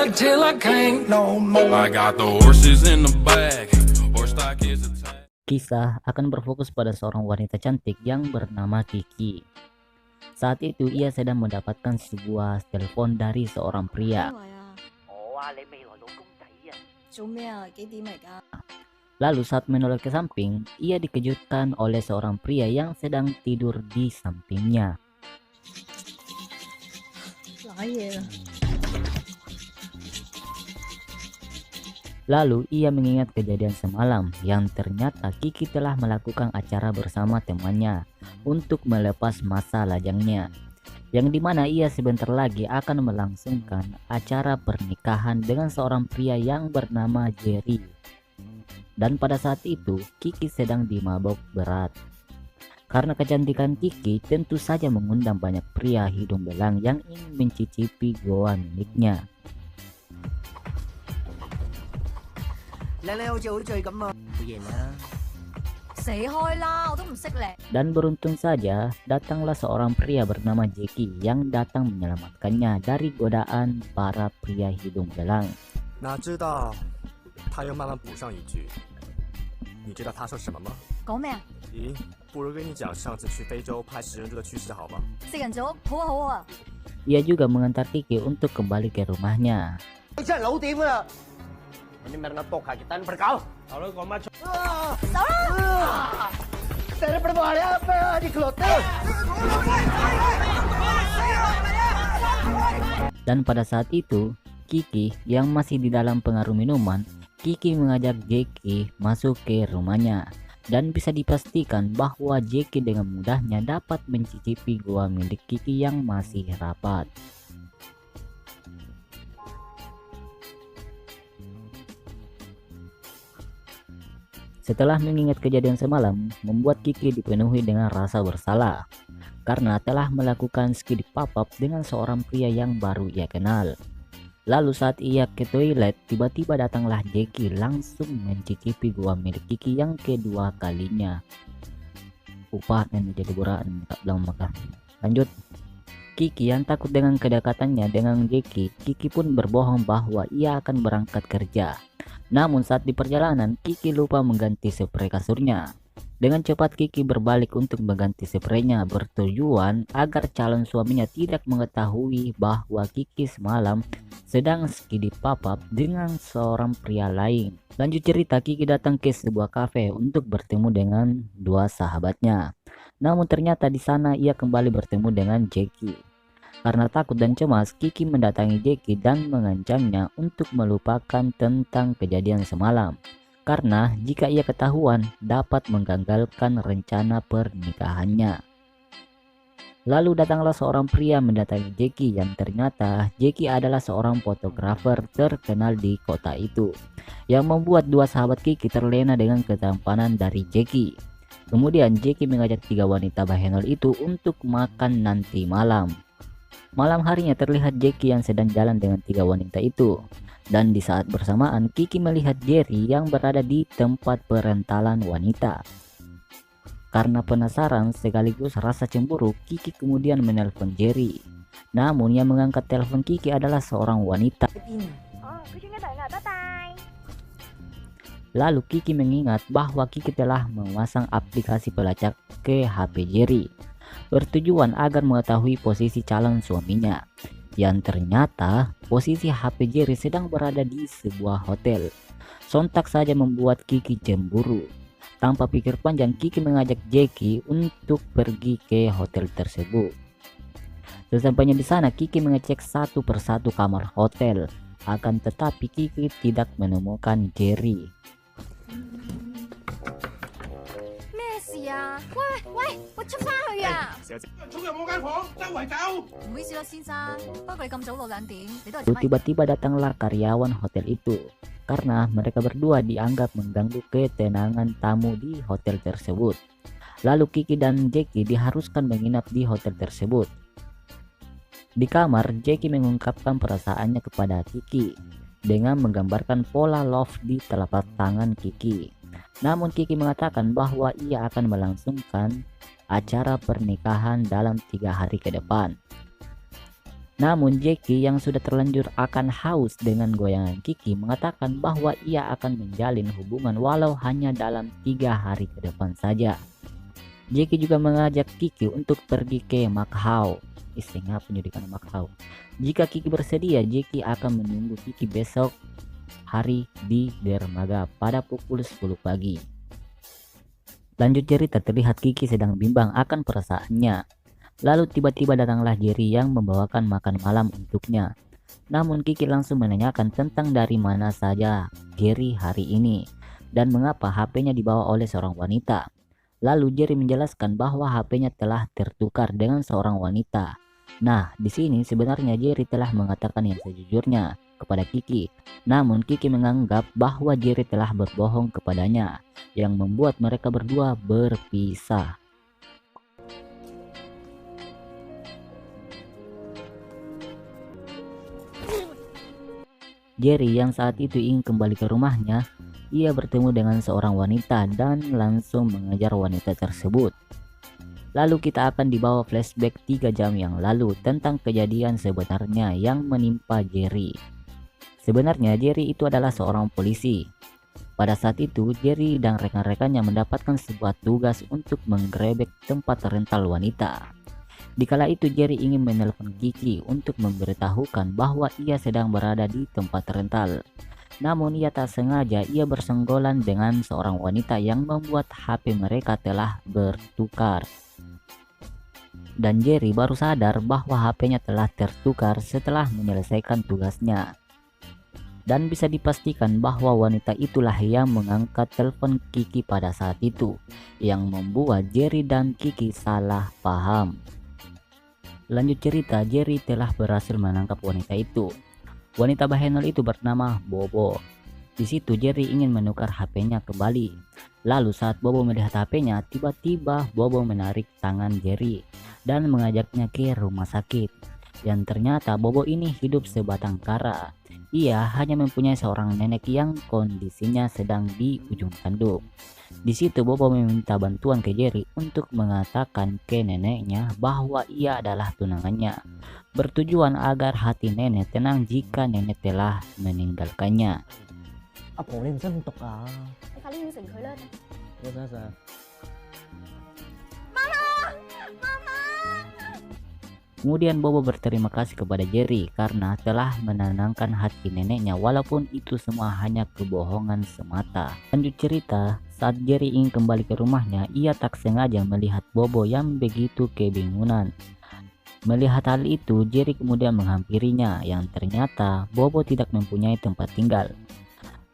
ride till I can't no more. I got the horses in the back. Horse stock is attached. Kisah akan berfokus pada seorang wanita cantik yang bernama Kiki. Saat itu ia sedang mendapatkan sebuah telepon dari seorang pria. Lalu saat menoleh ke samping, ia dikejutkan oleh seorang pria yang sedang tidur di sampingnya. Lalu ia mengingat kejadian semalam yang ternyata Kiki telah melakukan acara bersama temannya untuk melepas masa lajangnya, yang dimana ia sebentar lagi akan melangsungkan acara pernikahan dengan seorang pria yang bernama Jerry. Dan pada saat itu Kiki sedang dimabok berat. Karena kecantikan Kiki tentu saja mengundang banyak pria hidung belang yang ingin mencicipi goa miliknya. Dan beruntung saja datanglah seorang pria bernama Jackie yang datang menyelamatkannya dari godaan para pria hidung belang. 哪知道他又慢慢补上一句，你知道他说什么吗？講咩啊？咦，不如跟你讲上次去非洲拍食人族的趣事好吗？食人族好啊好啊。 Ia juga mengantar Kiki untuk kembali ke rumahnya. 你真係老點㗎啦！你咪能夠篤下佢，等佢搞。好啦，講乜出？走啦！Saya berbahaya apa di kloter? Dan pada saat itu, Kiki yang masih di dalam pengaruh minuman, Kiki mengajak Jackie masuk ke rumahnya. Dan bisa dipastikan bahwa Jackie dengan mudahnya dapat mencicipi goa milik Kiki yang masih rapat. Setelah mengingat kejadian semalam, membuat Kiki dipenuhi dengan rasa bersalah karena telah melakukan skip pop-up dengan seorang pria yang baru ia kenal. Lalu saat ia ke toilet, tiba-tiba datanglah Jackie langsung mencicipi goa milik Kiki yang kedua kalinya. Upah dan jadi buraan tak bilang maka. Lanjut. Kiki yang takut dengan kedekatannya dengan Jackie, Kiki pun berbohong bahwa ia akan berangkat kerja. Namun saat di perjalanan, Kiki lupa mengganti spray kasurnya. Dengan cepat Kiki berbalik untuk mengganti spraynya, bertujuan agar calon suaminya tidak mengetahui bahwa Kiki semalam sedang skip pop-up dengan seorang pria lain. Lanjut cerita, Kiki datang ke sebuah kafe untuk bertemu dengan dua sahabatnya. Namun ternyata di sana ia kembali bertemu dengan Jackie. Karena takut dan cemas, Kiki mendatangi Jackie dan mengancamnya untuk melupakan tentang kejadian semalam. Karena jika ia ketahuan dapat menggagalkan rencana pernikahannya. Lalu datanglah seorang pria mendatangi Jackie yang ternyata Jackie adalah seorang fotografer terkenal di kota itu. Yang membuat dua sahabat Kiki terlena dengan ketampanan dari Jackie. Kemudian Jackie mengajak tiga wanita bahenol itu untuk makan nanti malam. Malam harinya terlihat Jackie yang sedang jalan dengan tiga wanita itu. Dan di saat bersamaan Kiki melihat Jerry yang berada di tempat perentalan wanita. Karena penasaran sekaligus rasa cemburu, Kiki kemudian menelpon Jerry. Namun yang mengangkat telepon Kiki adalah seorang wanita. Lalu Kiki mengingat bahwa Kiki telah memasang aplikasi pelacak ke HP Jerry. Bertujuan agar mengetahui posisi calon suaminya, yang ternyata posisi HP Jerry sedang berada di sebuah hotel. Sontak saja membuat Kiki cemburu. Tanpa pikir panjang, Kiki mengajak Jackie untuk pergi ke hotel tersebut. Sesampainya di sana, Kiki mengecek satu persatu kamar hotel. Akan tetapi Kiki tidak menemukan Jerry. 喂喂，我出翻去啊！小姐，衝入我間房，周圍走。唔好意思啦，先生。不過你咁早到2點，你都係做乜？ Tiba-tiba datanglah karyawan hotel itu. Karena mereka berdua dianggap mengganggu ketenangan tamu di hotel tersebut. Lalu Kiki dan Jackie diharuskan menginap di hotel tersebut. Di kamar, Jackie mengungkapkan perasaannya kepada Kiki dengan menggambarkan pola love di telapak tangan Kiki. Namun Kiki mengatakan bahwa ia akan melangsungkan acara pernikahan dalam 3 hari ke depan. Namun Jackie yang sudah terlanjur akan haus dengan goyangan Kiki mengatakan bahwa ia akan menjalin hubungan walau hanya dalam 3 hari ke depan saja. Jackie juga mengajak Kiki untuk pergi ke Macau, istilah pendidikan Macau. Jika Kiki bersedia, Jackie akan menunggu Kiki besok hari di dermaga pada pukul 10 pagi. Lanjut cerita, terlihat Kiki sedang bimbang akan perasaannya. Lalu tiba-tiba datanglah Jerry yang membawakan makan malam untuknya. Namun Kiki langsung menanyakan tentang dari mana saja Jerry hari ini dan mengapa HP-nya dibawa oleh seorang wanita. Lalu Jerry menjelaskan bahwa HP-nya telah tertukar dengan seorang wanita. Nah, di sini sebenarnya Jerry telah mengatakan yang sejujurnya kepada Kiki. Namun Kiki menganggap bahwa Jerry telah berbohong kepadanya, yang membuat mereka berdua berpisah. Jerry yang saat itu ingin kembali ke rumahnya, ia bertemu dengan seorang wanita dan langsung mengejar wanita tersebut. Lalu kita akan dibawa flashback 3 jam yang lalu tentang kejadian sebenarnya yang menimpa Jerry. Sebenarnya Jerry itu adalah seorang polisi. Pada saat itu Jerry dan rekan-rekannya mendapatkan sebuah tugas untuk menggerebek tempat rental wanita. Dikala itu Jerry ingin menelpon Kiki untuk memberitahukan bahwa ia sedang berada di tempat rental. Namun ia tak sengaja ia bersenggolan dengan seorang wanita yang membuat HP mereka telah bertukar. Dan Jerry baru sadar bahwa HP-nya telah tertukar setelah menyelesaikan tugasnya. Dan bisa dipastikan bahwa wanita itulah yang mengangkat telepon Kiki pada saat itu, yang membuat Jerry dan Kiki salah paham. Lanjut cerita, Jerry telah berhasil menangkap wanita itu. Wanita bahenol itu bernama Bobo. Di situ Jerry ingin menukar HP-nya kembali. Lalu saat Bobo melihat HP-nya, tiba-tiba Bobo menarik tangan Jerry dan mengajaknya ke rumah sakit. Yang ternyata Bobo ini hidup sebatang kara. Ia hanya mempunyai seorang nenek yang kondisinya sedang di ujung tanduk. Di situ Bobo meminta bantuan ke Jerry untuk mengatakan ke neneknya bahwa ia adalah tunangannya, bertujuan agar hati nenek tenang jika nenek telah meninggalkannya. Apa boleh bisa untuk Kali ini sering lên. Kemudian Bobo berterima kasih kepada Jerry karena telah menenangkan hati neneknya walaupun itu semua hanya kebohongan semata. Lanjut cerita, saat Jerry ingin kembali ke rumahnya, ia tak sengaja melihat Bobo yang begitu kebingungan. Melihat hal itu, Jerry kemudian menghampirinya yang ternyata Bobo tidak mempunyai tempat tinggal.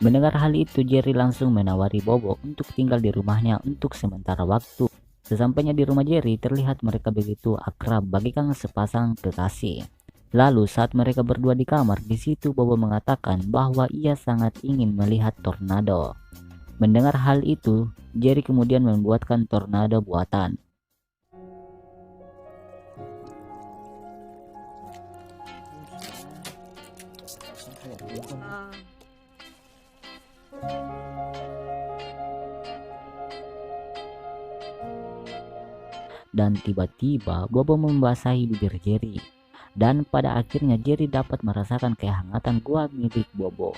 Mendengar hal itu, Jerry langsung menawari Bobo untuk tinggal di rumahnya untuk sementara waktu. Sesampainya di rumah Jerry, terlihat mereka begitu akrab bagaikan sepasang kekasih. Lalu saat mereka berdua di kamar, di situ Bobo mengatakan bahwa ia sangat ingin melihat tornado. Mendengar hal itu, Jerry kemudian membuatkan tornado buatan. Dan tiba-tiba Bobo membasahi bibir Jerry. Dan pada akhirnya Jerry dapat merasakan kehangatan gua milik Bobo.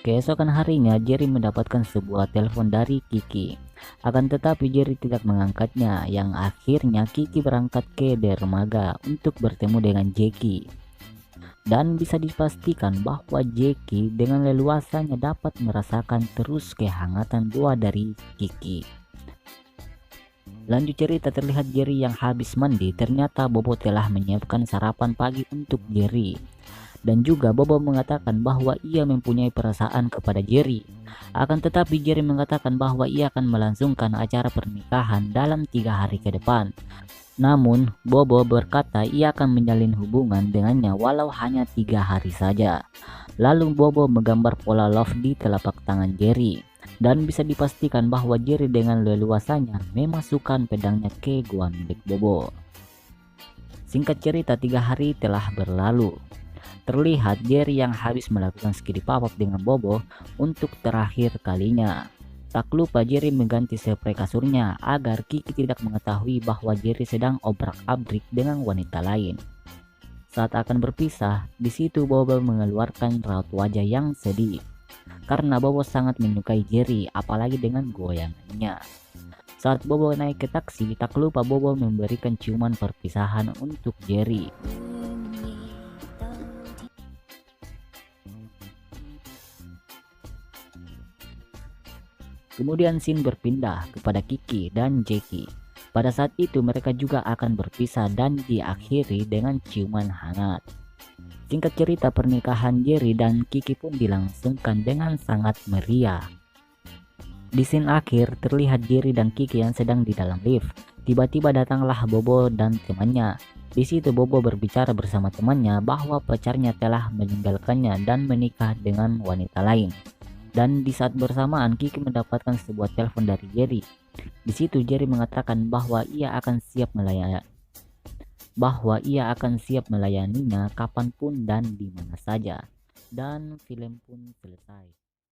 Keesokan harinya Jerry mendapatkan sebuah telepon dari Kiki. Akan tetapi Jerry tidak mengangkatnya, yang akhirnya Kiki berangkat ke dermaga untuk bertemu dengan Jackie. Dan bisa dipastikan bahwa Jackie dengan leluasanya dapat merasakan terus kehangatan gua dari Kiki. Lanjut cerita, terlihat Jerry yang habis mandi. Ternyata Bobo telah menyiapkan sarapan pagi untuk Jerry. Dan juga Bobo mengatakan bahwa ia mempunyai perasaan kepada Jerry. Akan tetapi Jerry mengatakan bahwa ia akan melangsungkan acara pernikahan dalam 3 hari ke depan. Namun Bobo berkata ia akan menjalin hubungan dengannya walau hanya 3 hari saja. Lalu Bobo menggambar pola love di telapak tangan Jerry. Dan bisa dipastikan bahwa Jerry dengan leluasanya memasukkan pedangnya ke gua milik Bobo. Singkat cerita, 3 hari telah berlalu. Terlihat Jerry yang habis melakukan skidi pop-up dengan Bobo untuk terakhir kalinya. Tak lupa Jerry mengganti spray kasurnya agar Kiki tidak mengetahui bahwa Jerry sedang obrak-abrik dengan wanita lain. Saat akan berpisah, di situ Bobo mengeluarkan raut wajah yang sedih karena Bobo sangat menyukai Jerry, apalagi dengan goyangannya. Saat Bobo naik ke taksi, tak lupa Bobo memberikan ciuman perpisahan untuk Jerry. Kemudian scene berpindah kepada Kiki dan Jackie. Pada saat itu mereka juga akan berpisah dan diakhiri dengan ciuman hangat. Singkat cerita, pernikahan Jerry dan Kiki pun dilangsungkan dengan sangat meriah. Di scene akhir terlihat Jerry dan Kiki yang sedang di dalam lift. Tiba-tiba datanglah Bobo dan temannya. Di situ Bobo berbicara bersama temannya bahwa pacarnya telah meninggalkannya dan menikah dengan wanita lain. Dan di saat bersamaan Kiki mendapatkan sebuah telepon dari Jerry. Di situ Jerry mengatakan bahwa ia akan siap melayaninya kapanpun dan di mana saja. Dan film pun selesai.